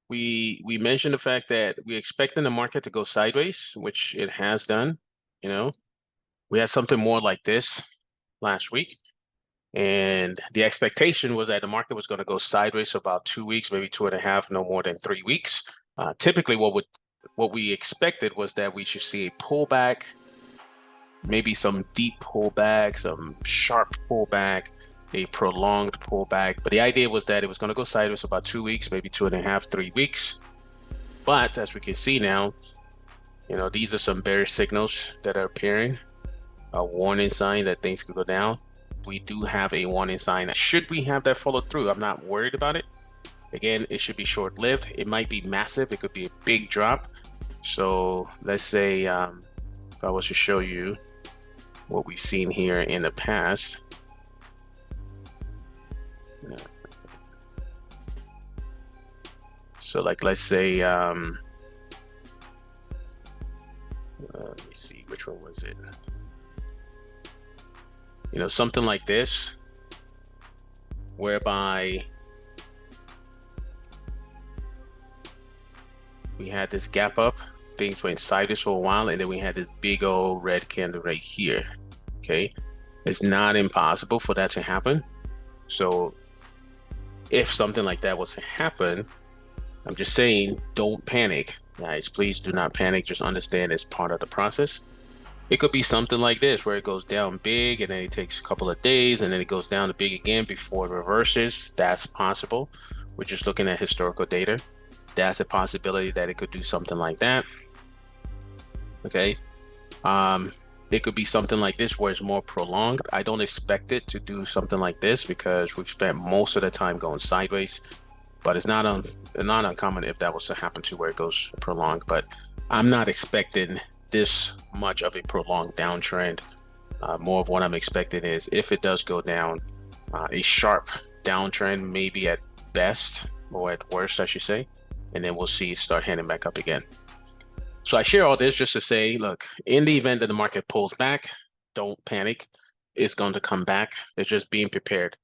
we mentioned the fact that we expecting the market to go sideways, which it has done. You know, we had something more like this last week, and the expectation was that the market was going to go sideways for about 2 weeks, maybe two and a half, no more than 3 weeks. Typically, what we expected was that we should see a pullback, maybe some deep pullback, some sharp pullback, a prolonged pullback. But the idea was that it was going to go sideways for about 2 weeks, maybe two and a half, 3 weeks. But as we can see now, these are some bearish signals that are appearing, a warning sign that things could go down. We do have a warning sign. Should we have that follow through? I'm not worried about it. Again, it should be short-lived. It might be massive. It could be a big drop. So let's say if I was to show you what we've seen here in the past. So like, let's say, let me see, which one was it? Something like this, whereby we had this gap up, things went sideways for a while, and then we had this big old red candle right here. Okay, it's not impossible for that to happen. So if something like that was to happen, I'm just saying, don't panic, guys. Please do not panic. Just understand it's part of the process. It could be something like this, where it goes down big and then it takes a couple of days and then it goes down big again before it reverses. That's possible. We're just looking at historical data. That's a possibility that it could do something like that. Okay. It could be something like this where it's more prolonged. I don't expect it to do something like this because we've spent most of the time going sideways, but it's not uncommon if that was to happen to where it goes prolonged. But I'm not expecting this much of a prolonged downtrend. More of what I'm expecting is, if it does go down, a sharp downtrend, maybe at best, or at worst, I should say, and then we'll see it start heading back up again. So I share all this just to say, look, in the event that the market pulls back, don't panic. It's going to come back. It's just being prepared.